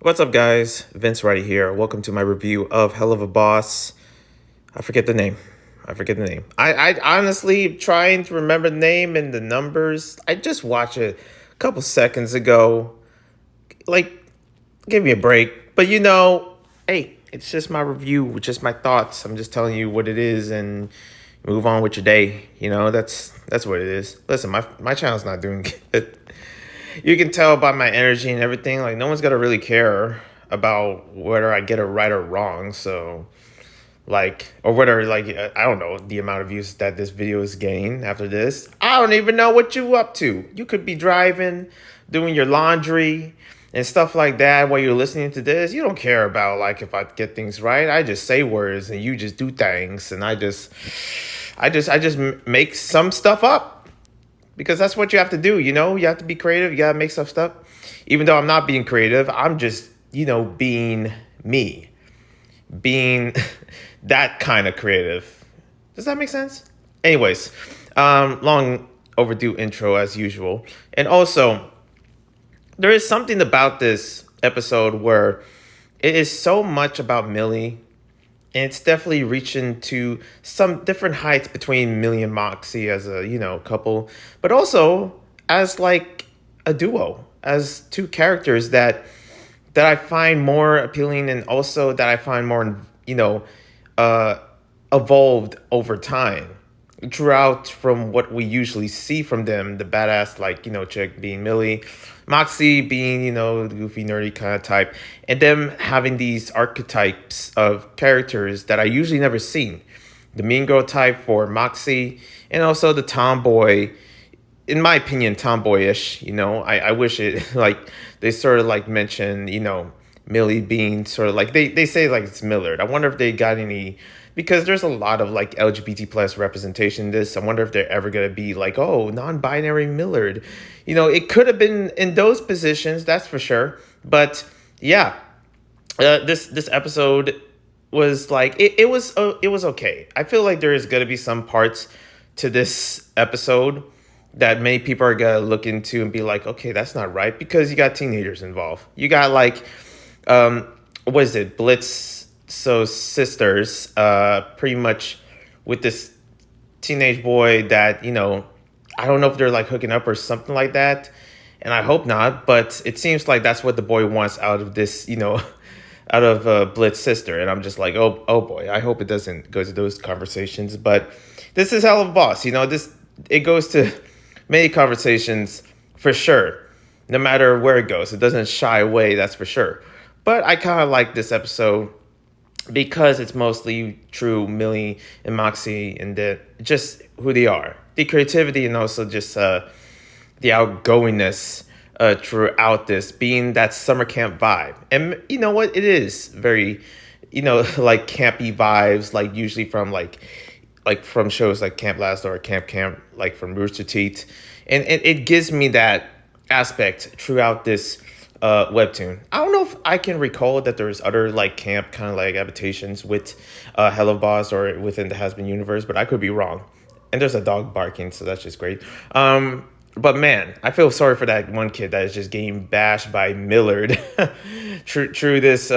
What's up, guys? Vince right here. Welcome to my review of Helluva Boss. I forget the name. I honestly trying to remember the name and the numbers. I just watched it a couple seconds ago. Like, give me a break. But hey, it's just my review, just my thoughts. I'm just telling you what it is and move on with your day. That's what it is. Listen, my channel's not doing good. You can tell by my energy and everything. Like, no one's gonna really care about whether I get it right or wrong. So, like, or whether, like, I don't know the amount of views that this video is getting after this. I don't even know what you up to. You could be driving, doing your laundry and stuff like that while you're listening to this. You don't care about, like, if I get things right. I just say words and you just do things, and I just make some stuff up because that's what you have to do. You have to be creative. You gotta make stuff up. Even though I'm not being creative, I'm just being me, being that kind of creative. Does that make sense? Anyways, long overdue intro as usual. And also, there is something about this episode where it is so much about Millie, and it's definitely reaching to some different heights between Millie and Moxie as a couple, but also as like a duo, as two characters that I find more appealing, and also that I find more uh, evolved over time throughout from what we usually see from them. The badass, like, chick being Millie, Moxie being, the goofy, nerdy kind of type, and them having these archetypes of characters that I usually never seen. The mean girl type for Moxie, and also the tomboy, in my opinion, tomboyish. I wish it, like, they sort of like mention, Millie being sort of like, they say like it's Millard. I wonder if they got any, because there's a lot of like LGBT plus representation in this. I wonder if they're ever gonna be like, oh, non-binary Millard. It could have been in those positions, that's for sure. But yeah, this episode was like, it was okay. I feel like there is gonna be some parts to this episode that many people are gonna look into and be like, okay, that's not right, because you got teenagers involved. You got like, what is it, Blitz, so sisters, pretty much with this teenage boy that, I don't know if they're like hooking up or something like that, and I hope not, but it seems like that's what the boy wants out of this, out of Blitz's sister, and I'm just like, oh boy, I hope it doesn't go to those conversations. But this is Hell of a Boss, this, it goes to many conversations for sure, no matter where it goes. It doesn't shy away, that's for sure. But I kind of like this episode because it's mostly true Millie and Moxie, and just who they are, the creativity, and also just the outgoingness throughout this, being that summer camp vibe. And you know what? It is very, like campy vibes, like usually from like from shows like Camp Last or Camp, like from Rooster Teeth. And it gives me that aspect throughout this webtoon. I don't know if I can recall that there's other like camp kind of like adaptations with Hello Boss or within the Has-Been universe, but I could be wrong. And there's a dog barking, so that's just great. But man, I feel sorry for that one kid that is just getting bashed by Millard through this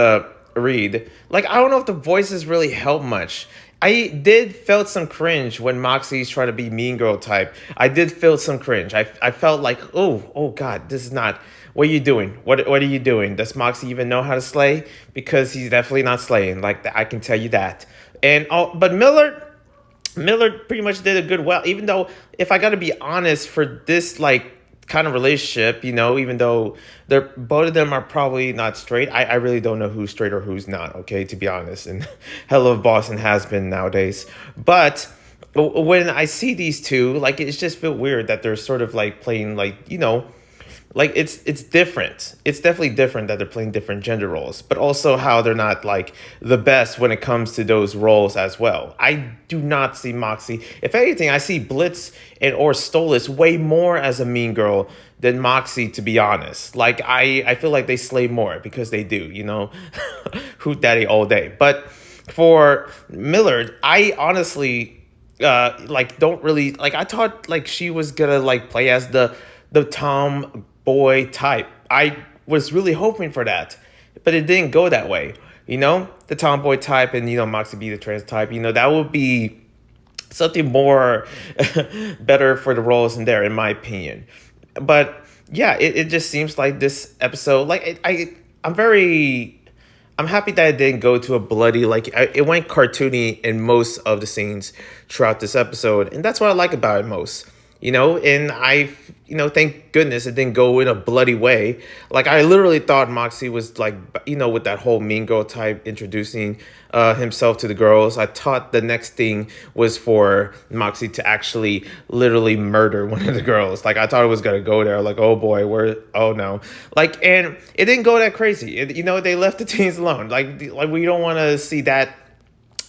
read. Like, I don't know if the voices really help much. I did felt some cringe when Moxie's trying to be mean girl type. I did feel some cringe. I felt like, oh God, this is not. What are you doing? What are you doing? Does Moxie even know how to slay? Because he's definitely not slaying. Like, I can tell you that. But Millard pretty much did a good well. Even though, if I got to be honest, for this like kind of relationship, even though they're both of them are probably not straight, I really don't know who's straight or who's not. Okay, to be honest, and Hello Boston has been nowadays. But when I see these two, like, it's just feel weird that they're sort of like playing like, like it's different. It's definitely different that they're playing different gender roles, but also how they're not like the best when it comes to those roles as well. I do not see Moxie. If anything, I see Blitz and or Stolas way more as a mean girl than Moxie, to be honest. Like, I feel like they slay more because they do, hoot daddy all day. But for Millard, I honestly like don't really like. I thought like she was gonna like play as the tomboy type. I was really hoping for that. but it didn't go that way. The tomboy type and Moxie be the trans type. That would be something more better for the roles in there, in my opinion. But yeah, it just seems like this episode, like I'm happy that it didn't go to a bloody, it went cartoony in most of the scenes throughout this episode, and that's what I like about it most. And thank goodness it didn't go in a bloody way. Like, I literally thought Moxie was like, with that whole mean girl type introducing himself to the girls. I thought the next thing was for Moxie to actually literally murder one of the girls. Like, I thought it was going to go there. Like, oh boy, oh no. Like, and it didn't go that crazy. They left the teens alone. Like we don't want to see that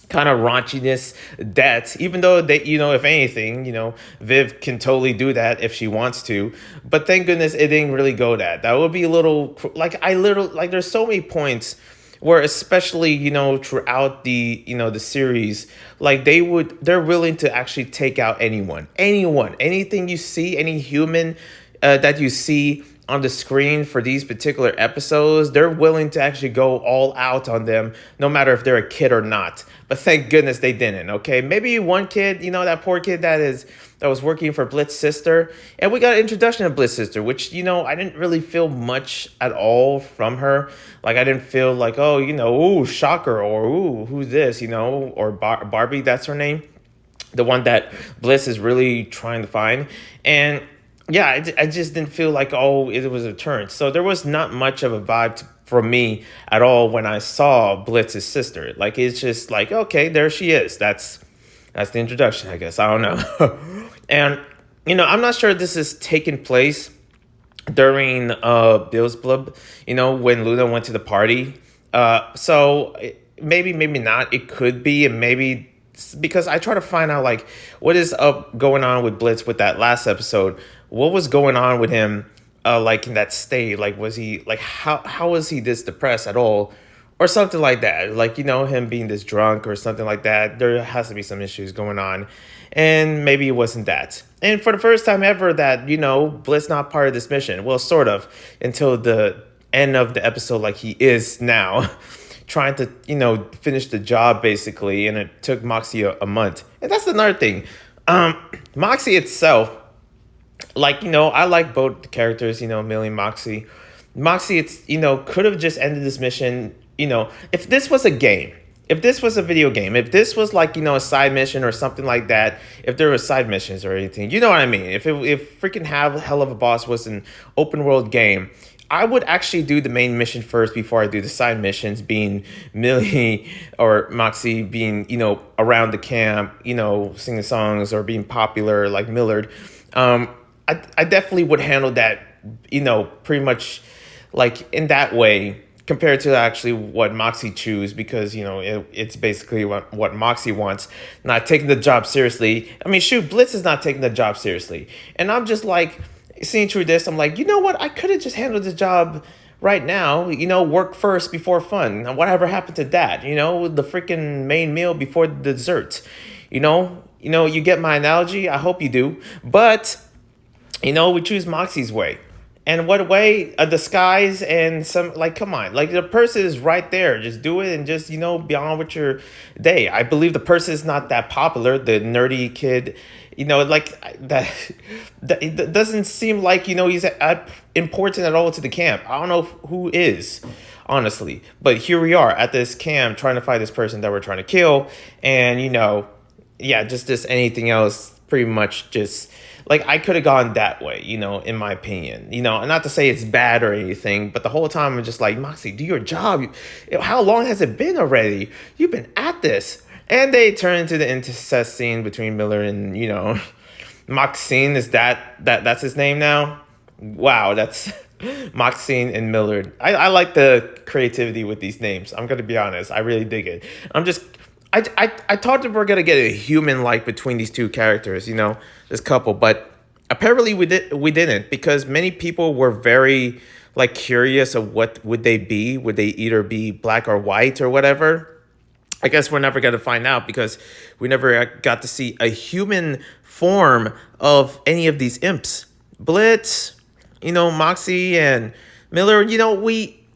kind of raunchiness, that even though they, if anything, Viv can totally do that if she wants to, but thank goodness it didn't really go that would be a little, there's so many points where, especially throughout the series, like they're willing to actually take out anything you see, any human that you see on the screen for these particular episodes. They're willing to actually go all out on them, no matter if they're a kid or not. But thank goodness they didn't. Okay, maybe one kid, that poor kid that was working for Blitz's sister, and we got an introduction of Blitz's sister, which I didn't really feel much at all from her. Like, I didn't feel like, oh, ooh, shocker, or ooh, who's this, or Barbie, that's her name, the one that Bliss is really trying to find. And yeah, I just didn't feel like, oh, it was a turn. So there was not much of a vibe for me at all when I saw Blitz's sister. Like, it's just like, okay, there she is. That's the introduction, I guess. I don't know. And, I'm not sure this is taking place during Beelzbub, when Luna went to the party. So maybe not. It could be, and maybe because I try to find out, like, what is going on with Blitz with that last episode. What was going on with him, like, in that state? Like, was he, like, how was he this depressed at all? Or something like that. Like, him being this drunk or something like that. There has to be some issues going on. And maybe it wasn't that. And for the first time ever that, Blitz not part of this mission. Well, sort of, until the end of the episode, like he is now. Trying to, finish the job, basically. And it took Moxie a month. And that's another thing. Moxie itself, like, I like both the characters, Millie and Moxie. Moxie, it's, could have just ended this mission, if this was a game, if this was a video game, if this was like, a side mission or something like that, if there were side missions or anything, you know what I mean? If freaking Helluva Boss was an open world game, I would actually do the main mission first before I do the side missions, being Millie or Moxie being, around the camp, singing songs or being popular like Millard. I definitely would handle that, pretty much like in that way compared to actually what Moxie choose, because, it's basically what Moxie wants, not taking the job seriously. I mean, shoot, Blitz is not taking the job seriously. And I'm just like, seeing through this, I'm like, you know what? I could have just handled the job right now, work first before fun. And whatever happened to that, the freaking main meal before the dessert, you get my analogy. I hope you do. But, we choose Moxie's way. And what way? A disguise and some, like, come on. Like, the person is right there. Just do it and just, be on with your day. I believe the person is not that popular, the nerdy kid, like, that it doesn't seem like, he's important at all to the camp. I don't know who is, honestly. But here we are at this camp trying to find this person that we're trying to kill. And, yeah, just anything else, pretty much just... Like, I could have gone that way, in my opinion. And not to say it's bad or anything, but the whole time I'm just like, Moxie, do your job. How long has it been already? You've been at this. And they turn into the incest scene between Miller and, Maxine. Is that's his name now? Wow, that's Maxine and Millard. I like the creativity with these names. I'm going to be honest. I really dig it. I thought that we're gonna get a human like between these two characters, this couple, but apparently we didn't, because many people were very like curious of what would they be. Would they either be black or white or whatever? I guess we're never gonna find out, because we never got to see a human form of any of these imps. Blitz, Moxie and Miller,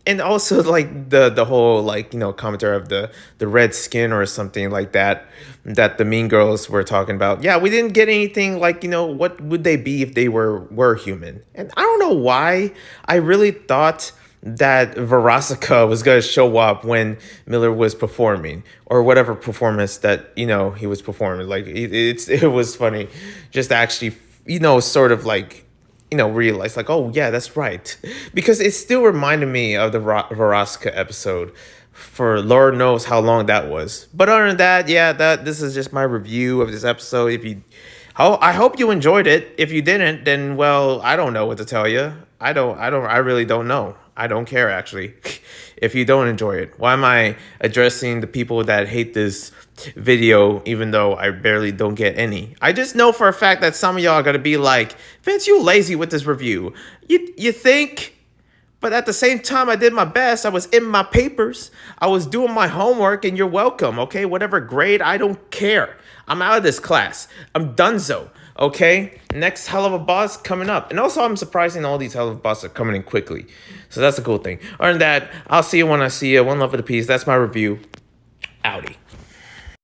And also like the whole like, you know, commentary of the red skin or something like that, that the Mean Girls were talking about. Yeah, we didn't get anything like, you know, what would they be if they were human? And I don't know why I really thought that Veronica was going to show up when Miller was performing, or whatever performance that, you know, he was performing. Like it was funny just to actually, you know, sort of like, you know, realize like, oh yeah, that's right, because it still reminded me of the Veronica episode, for Lord knows how long that was. But other than that, yeah, this is just my review of this episode. If you, oh, I hope you enjoyed it. If you didn't, then well, I don't know what to tell you. I really don't know. I don't care actually. If you don't enjoy it, why am I addressing the people that hate this video, even though I barely don't get any? I just know for a fact that some of y'all are gonna be like, Vince, you lazy with this review. You think? But at the same time, I did my best. I was in my papers. I was doing my homework, and you're welcome, okay? Whatever grade, I don't care. I'm out of this class. I'm donezo, okay? Next Helluva boss coming up. And also, I'm surprising all these Helluva bosses are coming in quickly. So that's a cool thing. Other than that, I'll see you when I see you. One love for the peace. That's my review. Outie.